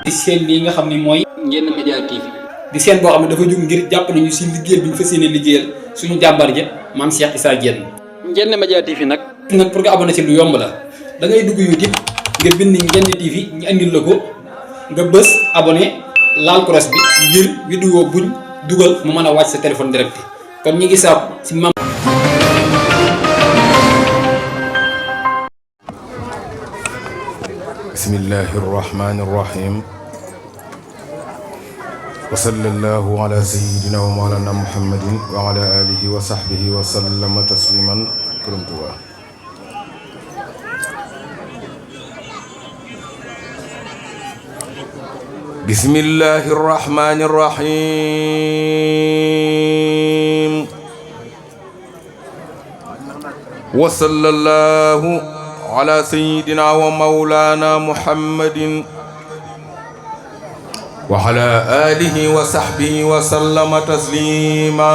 di seen lii nga xam ni mooy Ndiéné Média TV di seen boo xam ne dafa jóg ngir jàpp nañu si liggéey bi ñu fas yéene liggéeyal suñu jàmbar ja maam Cheikh Issa Diène. Ndiéné Média TV nag pour nga abonné ci lu yomb la da ngay dugg YouTube nga bind Ndiéné TV ñu andil la ko nga bës abonné laal cross bi ngir vidéo buñ dugal mu mën a wàcc sa téléphone direct kon ñi ngi saab si mam. bismillahi irrahmani irrahim wa sallallahu ala sayidina wa mawlana muhammadin wa ala alihi wa sahbihi wa sallama tasliman kurumtuwa bismillahi irrahmani irrahim wa sallallahu ala sayyidina wa mawlana muhammadin wa ala alihi wa sahbihi wa sallama taslima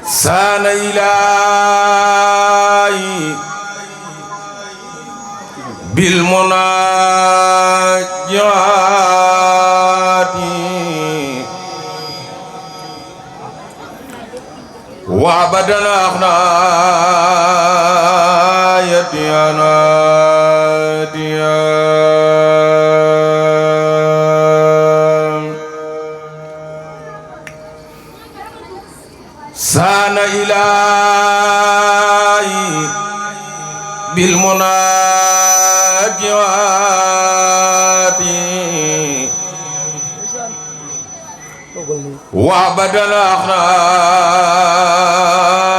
sana ilahi bil munajati وعبدنا أخنا يديانا سان إلهي بالمناجات وعبدنا أخنا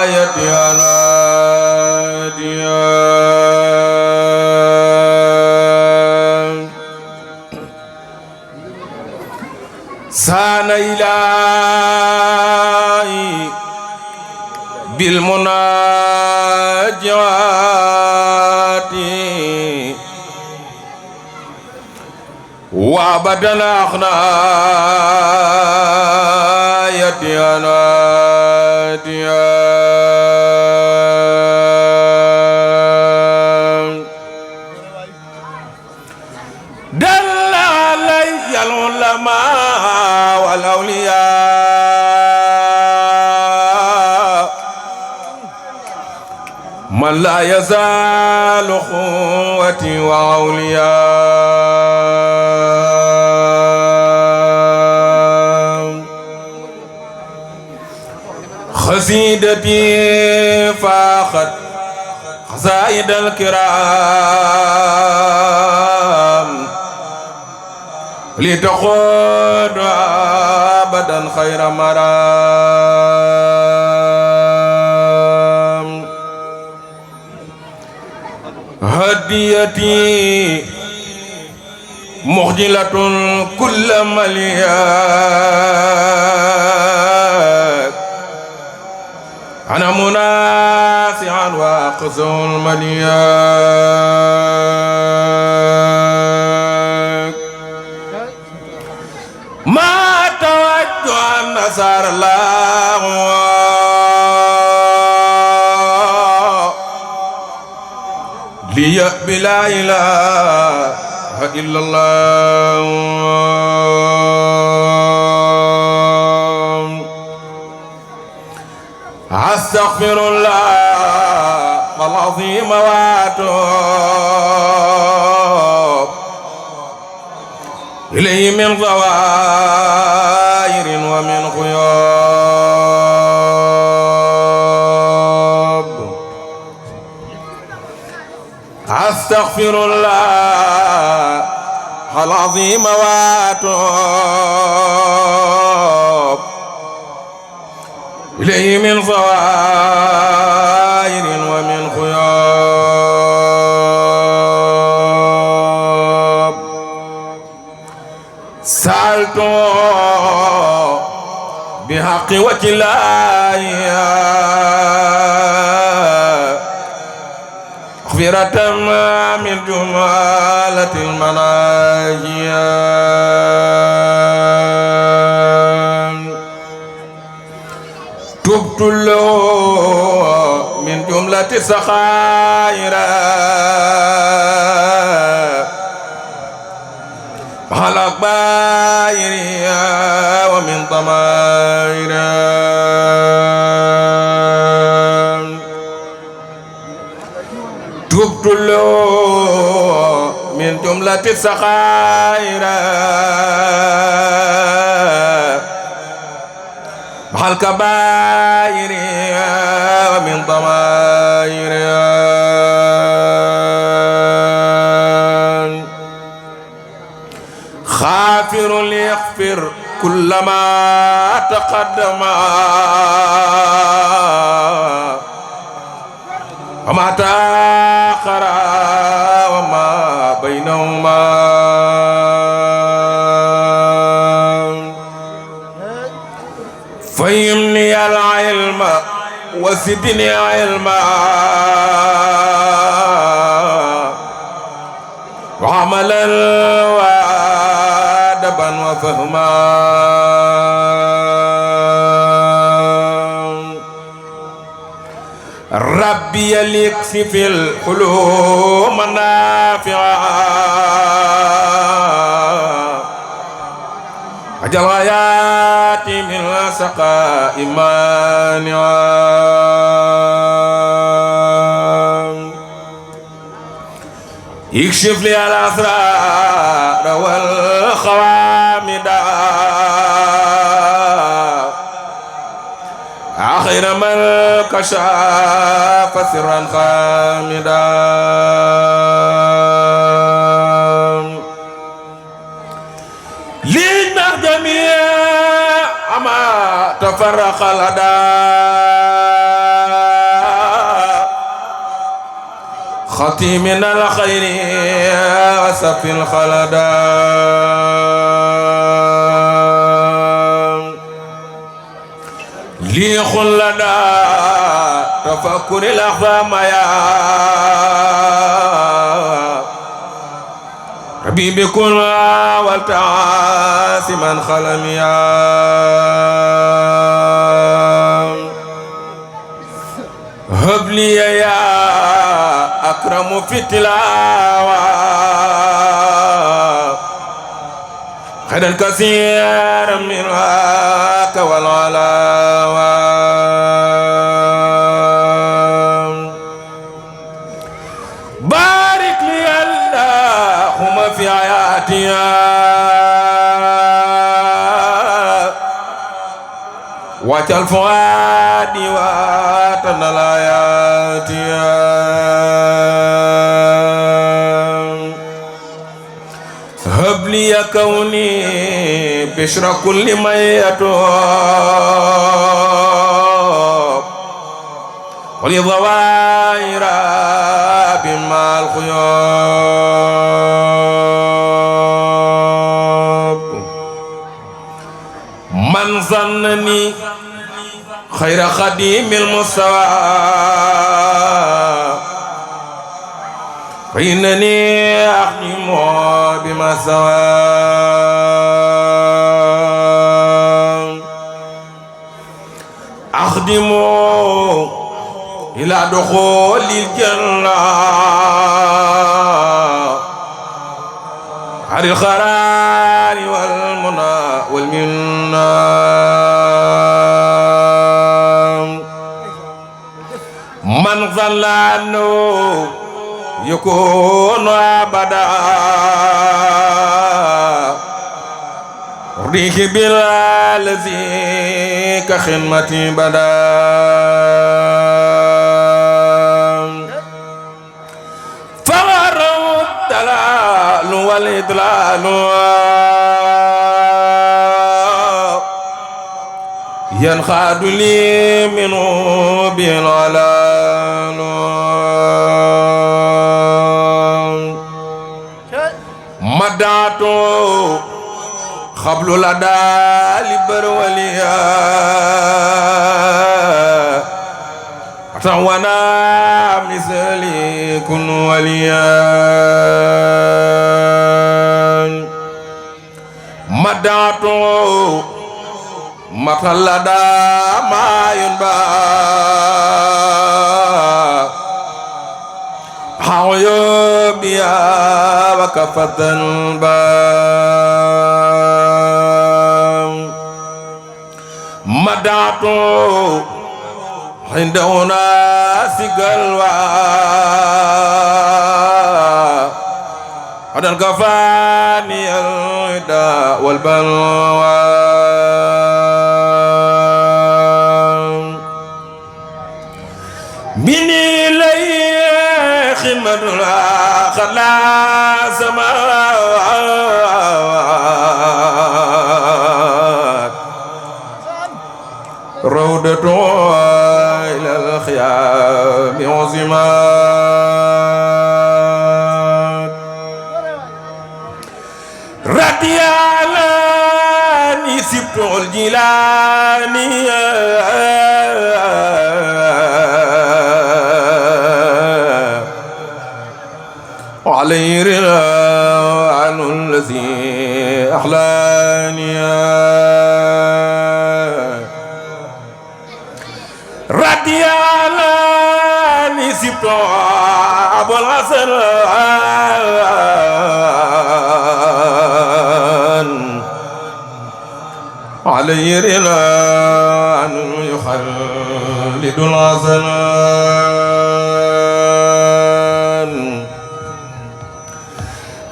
يديانا سان إلهي بالمناجات وعبدنا أخنا يديانا دل علي العلماء والأولياء من لا يزال قوتي وأولياء خسيدتي فاخت خزائد الكرام لتقود أبدا خير مرام هديتي مخجلة كل مليات أنا مناسعا واقص المليات ما توجه النصر الله لي بلا إله إلا الله أستغفر الله العظيم وأتوب إليه من ظواهر ومن غياب أستغفر الله العظيم وأتوب إليه من ظواهر ومن خياب سألت بحق وجه الله مغفرة من جملة المناجيات تبت له من جملة السخائر مع الأكبائر ومن ضمائر تبت له من جملة السخائر مع الكبائر ومن ضمائر غافر ليغفر كل ما تقدم وما تأخر وما بينهما فهمني العلم وزدني علما وعملا وادبا وفهما ربي ليكشف الحلوم النافعة أجل غاياتي من سقاء مانعا يكشف لي الأسرار والخوامد آخر من كشف سرا خامدا لينا جميع أما تفرق الأداء خطي من الخير وسف الخلداء لي خلدا تفكر الأخفام يا ربي بكل والتعاس من خلم يا هب لي يا أكرم في التلاوة خيرا كثيرا من هاك والعلاوة بارك لي اللهم في حياتي واجعل فؤادي واتن الآيات هب لي كوني بشرى كل من يتوب ولضوائر بما الخيوب من ظنني خير خديم المستوى فإنني أخدم بما سوى أخدم إلى دخول الجنة على الخير والمنى والمنى من ظل عنه يكون أبدا ريح بالذي كخدمتي بدا فغروا الدلال والإدلال ينخاد لي منه بالعلال مدعت خبل لدى لبروليا أتوانا مثلي كن وليا مدعت مثل لدى ما ينبع عيوبيا وكفت البام مدعت عند أناس قلوى هذا الكفاني الهدى والبلوى من إليه خدمة خلاص سماوات روضة إلى الخيام عظيمات رضي الله سبت الجيلاني عليه رضوان الذي أحلاني رضي الله سبت أبو الحسن عليه رضوان يخلد الحسن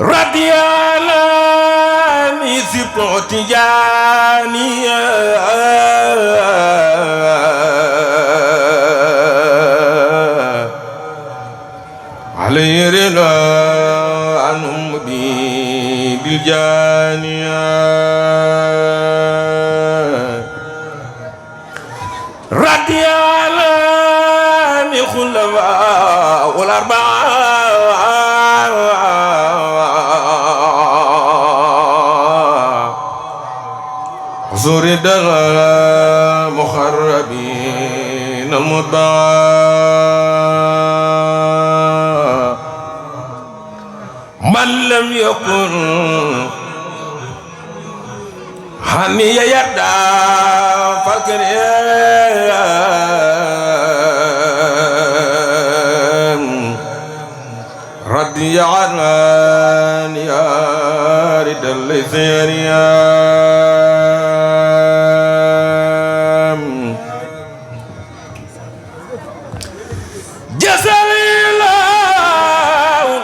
رضي الله سبت تجاني عليه رضوان بي بالجانية رضي الله خلفاء والأربعة زرد المخربين المتبعين من لم يكن حني يدا فالكريم رضي عنان يا رد الليثيريام جزل الله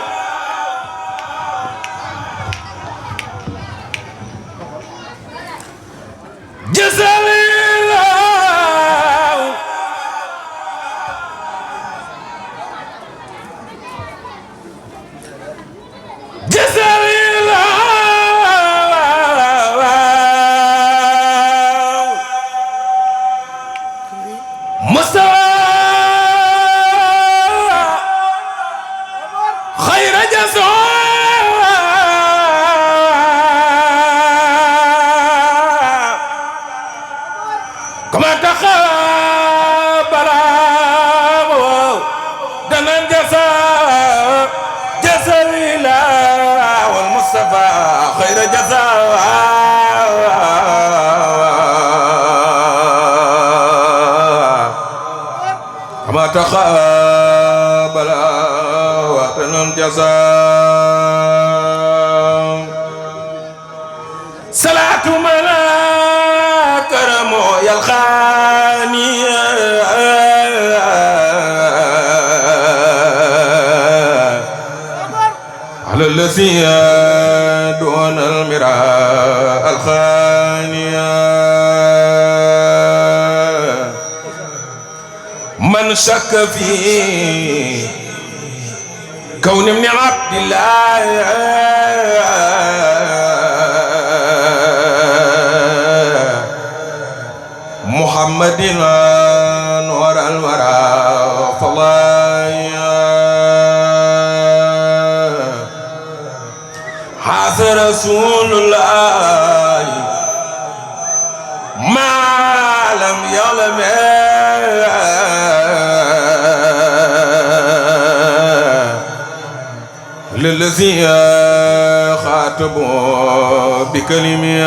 جزل الله جزل كما تخبر دنا جزاء جزاء الله والمصطفى خير جزاء كما تخبر دنا جزاء صلاة ملاك كرمو يلخاني على الذي دون المراء الخانية من شك في كون ابن عبد الله محمد نور الورى فضايا حاضر رسول الله ما لم يعلم للذي خاطبه بكلمة